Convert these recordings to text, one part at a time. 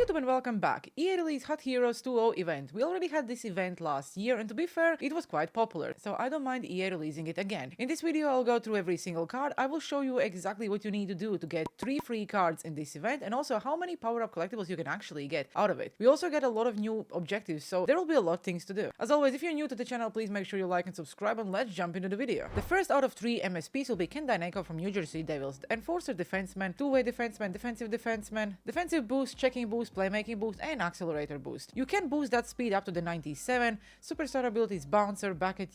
YouTube and welcome back. EA released Hot Heroes 2.0 event. We already had this event last year and to be fair, it was quite popular, so I don't mind EA releasing it again. In this video I'll go through every single card. I will show you exactly what you need to do to get 3 free cards in this event and also how many power-up collectibles you can actually get out of it. We also get a lot of new objectives, so there will be a lot of things to do. As always, if you're new to the channel, please make sure you like and subscribe and let's jump into the video. The first out of 3 MSPs will be DinoKrista from New Jersey Devils, the Enforcer Defenseman, Two-Way Defenseman, Defensive Defenseman, Defensive Boost, Checking Boost, Playmaking Boost, and Accelerator Boost. You can boost that speed up to the 97, Superstar abilities Bouncer, Bucket,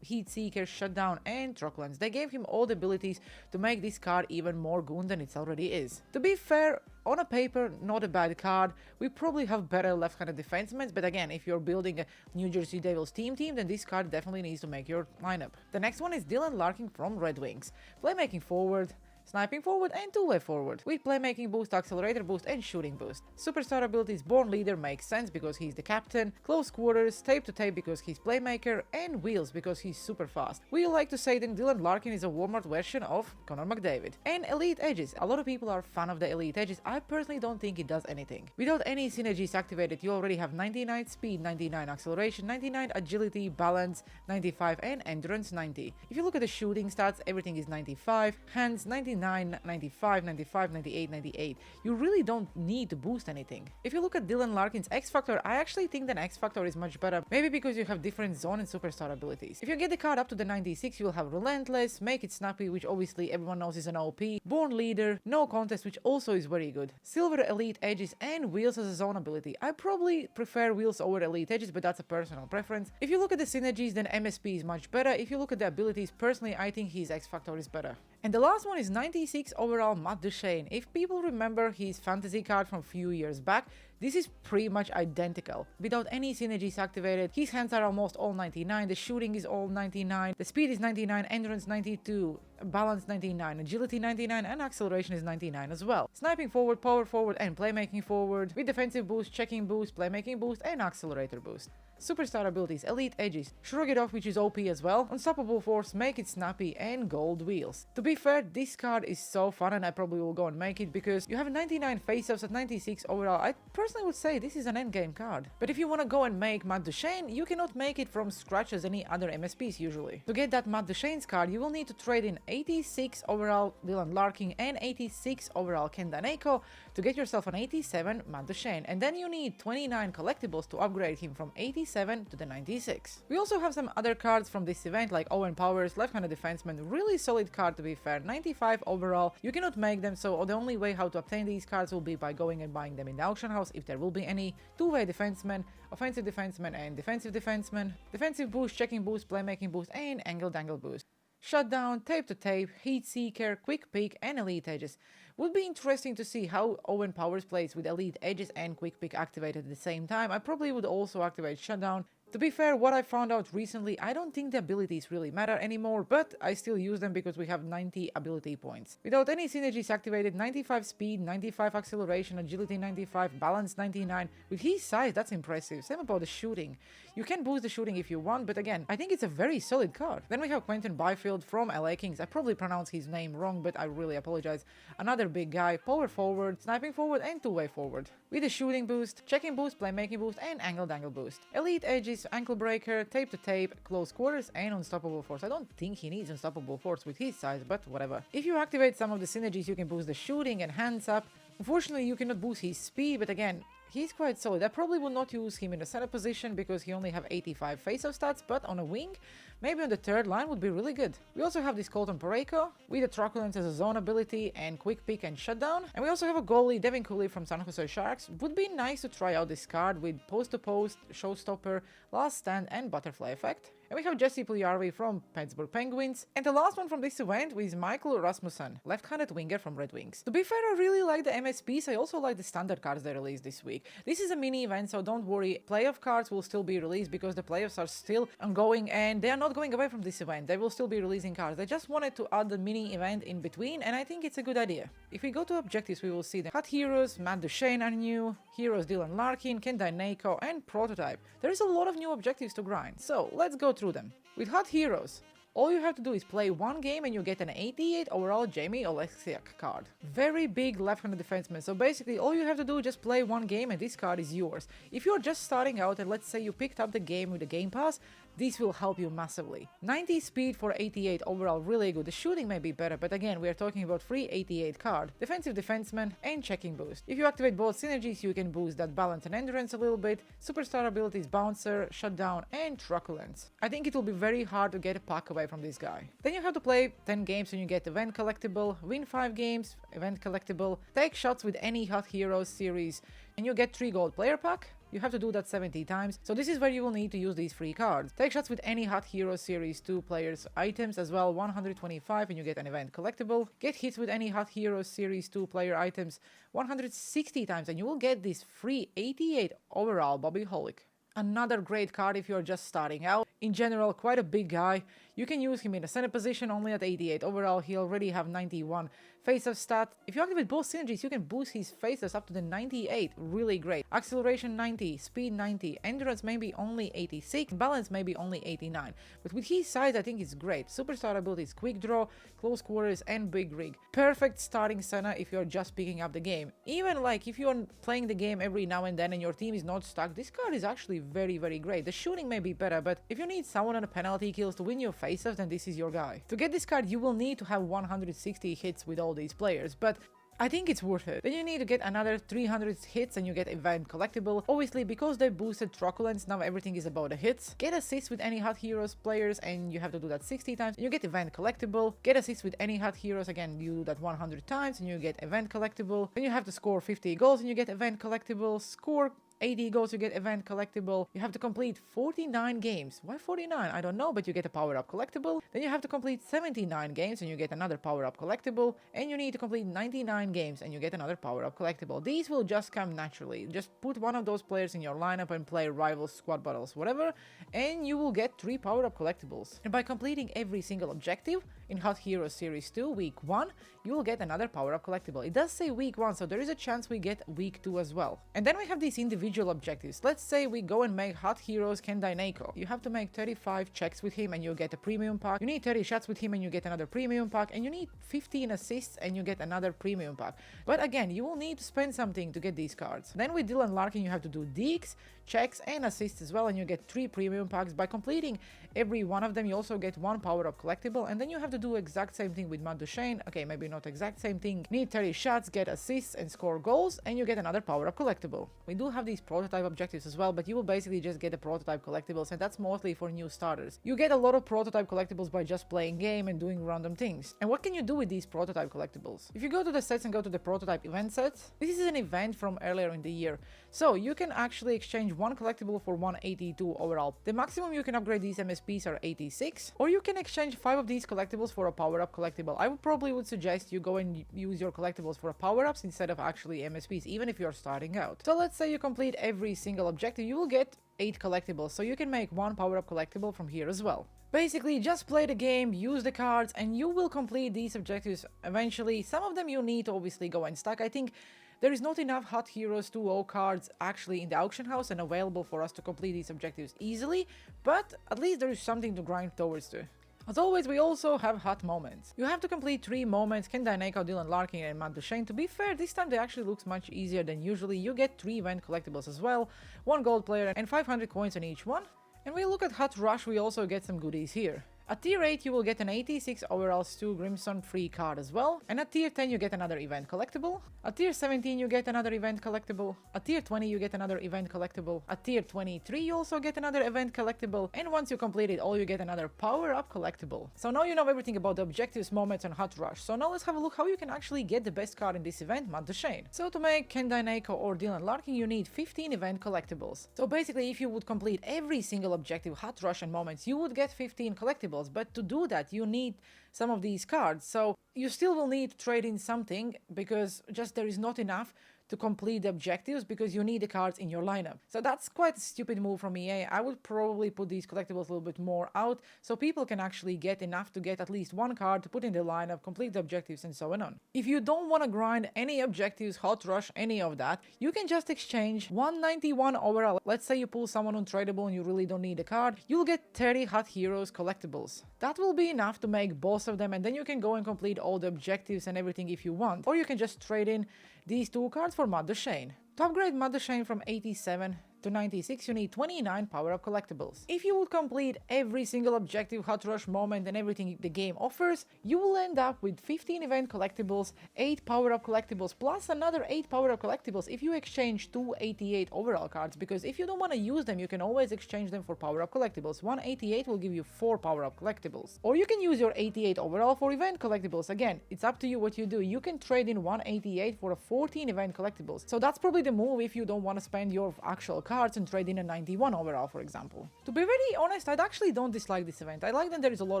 Heat Seeker, Shutdown, and Truculence. They gave him all the abilities to make this card even more goon than it already is. To be fair, on a paper, not a bad card. We probably have better left-handed defensemen, but again, if you're building a New Jersey Devils team, then this card definitely needs to make your lineup. The next one is Dylan Larkin from Red Wings. Playmaking forward, Sniping forward, and two-way forward, with Playmaking Boost, Accelerator Boost, and Shooting Boost. Superstar abilities Born Leader makes sense because he's the captain, Close Quarters, Tape to Tape because he's Playmaker, and Wheels because he's super fast. We like to say that Dylan Larkin is a Walmart version of Connor McDavid. And Elite Edges. A lot of people are fan of the Elite Edges. I personally don't think it does anything. Without any synergies activated, you already have 99 speed, 99 acceleration, 99 agility, balance, 95, and endurance 90. If you look at the shooting stats, everything is 95, hands 99, 95, 95, 98, 98. You really don't need to boost anything. If you look at Dylan Larkin's X Factor, I actually think that X Factor is much better, maybe because you have different zone and superstar abilities. If you get the card up to the 96, you will have Relentless, Make It Snappy, which obviously everyone knows is an OP, Born Leader, No Contest, which also is very good, Silver Elite Edges, and Wheels as a zone ability. I probably prefer Wheels over Elite Edges, but that's a personal preference. If you look at the synergies, then MSP is much better. If you look at the abilities, personally I think his X Factor is better. And the last one is 96 overall Mad the Shan. If people remember his fantasy card from a few years back, this is pretty much identical. Without any synergies activated, his hands are almost all 99, the shooting is all 99, the speed is 99, endurance 92, balance 99, agility 99, and acceleration is 99 as well. Sniping forward, power forward, and playmaking forward, with defensive boost, checking boost, playmaking boost, and accelerator boost. Superstar abilities, Elite Edges, Shrug It Off, which is OP as well, Unstoppable Force, Make It Snappy, and Gold Wheels. To be fair, this card is so fun and I probably will go and make it because you have 99 face-offs at 96 overall. I personally would say this is an endgame card. But if you want to go and make Mad the Shan, you cannot make it from scratch as any other MSPs usually. To get that Mad the Shan's card, you will need to trade in 86 overall Dylan Larkin and 86 overall DinoKrista to get yourself an 87 Mad the Shan, and then you need 29 collectibles to upgrade him from 87 to the 96. We also have some other cards from this event like Owen Powers, left-handed defenseman, really solid card to be fair, 95 overall. You cannot make them, so the only way how to obtain these cards will be by going and buying them in the auction house if there will be any. Two-way defenseman, offensive defenseman, and defensive defenseman, defensive boost, checking boost, playmaking boost, and angle dangle boost. Shutdown, Tape to Tape, Heat Seeker, Quick Pick, and Elite Edges. Would be interesting to see how Owen Powers plays with Elite Edges and Quick Pick activated at the same time. I probably would also activate Shutdown. To be fair, what I found out recently, I don't think the abilities really matter anymore, but I still use them because we have 90 ability points. Without any synergies activated, 95 speed, 95 acceleration, agility 95, balance 99. With his size, that's impressive. Same about the shooting. You can boost the shooting if you want, but again, I think it's a very solid card. Then we have Quentin Byfield from LA Kings. I probably pronounced his name wrong, but I really apologize. Another big guy, power forward, sniping forward, and two-way forward. With a shooting boost, checking boost, playmaking boost, and angle dangle boost. Elite Edges, Ankle Breaker, Tape to Tape, Close Quarters, and Unstoppable Force. I don't think he needs Unstoppable Force with his size, but whatever. If you activate some of the synergies, you can boost the shooting and hands up. Unfortunately, you cannot boost his speed, but again, he's quite solid. I probably will not use him in the center position because he only have 85 face-off stats, but on a wing, maybe on the third line would be really good. We also have this Colton Parayko with a Truculence as a zone ability and Quick Pick and Shutdown. And we also have a goalie, Devin Cooley from San Jose Sharks. Would be nice to try out this card with Post-to-Post, Showstopper, Last Stand, and Butterfly Effect. And we have Jesse Puljujarvi from Pittsburgh Penguins. And the last one from this event is Michael Rasmussen, left-handed winger from Red Wings. To be fair, I really like the MSPs. I also like the standard cards they released this week. This is a mini event, so don't worry. Playoff cards will still be released because the playoffs are still ongoing and they are not going away from this event. They will still be releasing cards. I just wanted to add the mini event in between and I think it's a good idea. If we go to objectives, we will see the Hot Heroes, Mad the Shan are new, Heroes Dylan Larkin, DinoKrista, and Prototype. There is a lot of new objectives to grind, so let's go through them. With Hot Heroes, All you have to do is play one game and you get an 88 overall Jamie Oleksiak card. Very big left-handed defenseman, so basically all you have to do is just play one game and this card is yours. If you're just starting out and let's say you picked up the game with the Game Pass, this will help you massively. 90 speed for 88 overall, really good. The shooting may be better, but again, we are talking about free 88 card, defensive defenseman and checking boost. If you activate both synergies, you can boost that balance and endurance a little bit, superstar abilities bouncer, shutdown and truculence. I think it will be very hard to get a puck away from this guy. Then you have to play 10 games and you get event collectible, win 5 games, event collectible, take shots with any Hot Heroes series and you get 3 gold player pack. You have to do that 70 times, so this is where you will need to use these free cards. Take shots with any Hot Heroes Series 2 players items as well, 125 and you get an event collectible. Get hits with any Hot Heroes Series 2 player items 160 times and you will get this free 88 overall Bobby Holick. Another great card if you're just starting out. In general, quite a big guy. You can use him in a center position only at 88 overall. He already have 91 face-off stat. If you activate both synergies, you can boost his face-offs up to the 98. Really great. Acceleration 90, speed 90, endurance maybe only 86, balance maybe only 89. But with his size, I think it's great. Superstar abilities, quick draw, close quarters and big rig. Perfect starting center if you're just picking up the game. Even like if you're playing the game every now and then and your team is not stuck, this card is actually very great. The shooting may be better, but if you need someone on a penalty kills to win your face-offs, then this is your guy. To get this card, you will need to have 160 hits with all these players, but I think it's worth it. Then you need to get another 300 hits and you get event collectible. Obviously, because they boosted truculence, now everything is about the hits. Get assists with any Hot Heroes players and you have to do that 60 times and you get event collectible. Get assists with any Hot Heroes, again you do that 100 times and you get event collectible. Then you have to score 50 goals and you get event collectible. Score 80 goals, you get event collectible. You have to complete 49 games. Why 49? I don't know, but you get a power-up collectible. Then you have to complete 79 games and you get another power-up collectible. And you need to complete 99 games and you get another power-up collectible. These will just come naturally. Just put one of those players in your lineup and play rivals, squad battles, whatever, and you will get 3 power-up collectibles. And by completing every single objective in Hot Heroes Series 2 Week 1, you will get another power-up collectible. It does say Week 1, so there is a chance we get Week 2 as well. And then we have these individual objectives. Let's say we go and make Hot Heroes Kendaineko. You have to make 35 checks with him and you get a premium pack. You need 30 shots with him and you get another premium pack. And you need 15 assists and you get another premium pack. But again, you will need to spend something to get these cards. Then with Dylan Larkin, you have to do deeks, checks and assists as well, and you get 3 premium packs. By completing every one of them, you also get 1 power-up collectible, and then you have to do exact same thing with Mad the Shan. Okay, maybe not exact same thing. Need 30 shots, get assists and score goals, and you get another power-up collectible. We do have these prototype objectives as well, but you will basically just get the prototype collectibles, and that's mostly for new starters. You get a lot of prototype collectibles by just playing game and doing random things. And what can you do with these prototype collectibles? If you go to the sets and go to the prototype event sets, this is an event from earlier in the year. So you can actually exchange 1 collectible for 182 overall. The maximum you can upgrade these MSPs are 86, or you can exchange 5 of these collectibles for a power-up collectible. I would suggest you go and use your collectibles for power-ups instead of actually MSPs, even if you're starting out. So let's say you complete every single objective, you will get 8 collectibles, so you can make 1 power-up collectible from here as well. Basically, just play the game, use the cards, and you will complete these objectives eventually. Some of them you need to obviously go and stack. I think there is not enough Hot Heroes 2.0 cards actually in the auction house and available for us to complete these objectives easily, but at least there is something to grind towards to. As always, we also have hot moments. You have to complete 3 moments, Kendaineko, Dylan Larkin and Mad the Shan. To be fair, this time they actually looks much easier than usually. You get 3 event collectibles as well, 1 gold player and 500 coins on each one. And we look at Hot Rush, we also get some goodies here. At tier 8 you will get an 86 overall Stu Grimson free card as well, and at tier 10 you get another event collectible. At tier 17 you get another event collectible. At tier 20 you get another event collectible. At tier 23 you also get another event collectible, and once you complete it all you get another power-up collectible. So now you know everything about the objectives, moments and Hot Rush. So now let's have a look how you can actually get the best card in this event, Mad the Shan. So to make Kendaineko or Dylan Larkin you need 15 event collectibles. So basically if you would complete every single objective, Hot Rush and moments, you would get 15 collectibles. But to do that you need some of these cards, so you still will need to trade in something because just there is not enough to complete the objectives because you need the cards in your lineup. So that's quite a stupid move from EA. I would probably put these collectibles a little bit more out so people can actually get enough to get at least one card to put in the lineup, complete the objectives, and so on. If you don't want to grind any objectives, hot rush, any of that, you can just exchange 191 overall. Let's say you pull someone untradeable and you really don't need a card, you'll get 30 Hot Heroes collectibles. That will be enough to make both of them, and then you can go and complete all the objectives and everything if you want. Or you can just trade in these two cards for Mad the Shan. To upgrade Mad the Shan from 87 to 96, you need 29 power-up collectibles. If you would complete every single objective, hot rush moment, and everything the game offers, you will end up with 15 event collectibles, 8 power-up collectibles, plus another 8 power-up collectibles if you exchange 288 overall cards, because if you don't want to use them, you can always exchange them for power-up collectibles. 188 will give you 4 power-up collectibles. Or you can use your 88 overall for event collectibles. Again, it's up to you what you do. You can trade in 188 for a 14 event collectibles. So that's probably the move if you don't want to spend your actual cards and trade in a 91 overall, for example. To be very honest, I actually don't dislike this event. I like that there is a lot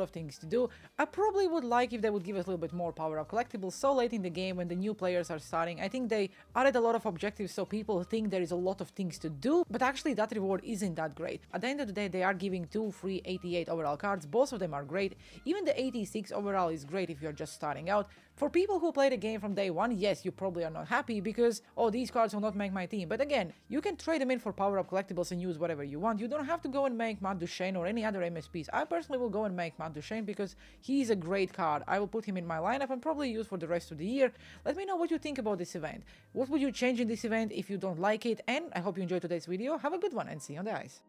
of things to do. I probably would like if they would give us a little bit more power-up collectibles so late in the game when the new players are starting. I think they added a lot of objectives so people think there is a lot of things to do, but actually that reward isn't that great. At the end of the day, they are giving 2 free 88 overall cards. Both of them are great. Even the 86 overall is great if you're just starting out. For people who play the game from day one, yes, you probably are not happy because, oh, these cards will not make my team. But again, you can trade them in for power-up collectibles and use whatever you want. You don't have to go and make Mad the Shan or any other MSPs. I personally will go and make Mad the Shan because he's a great card. I will put him in my lineup and probably use for the rest of the year. Let me know what you think about this event. What would you change in this event if you don't like it? And I hope you enjoyed today's video. Have a good one and see you on the ice.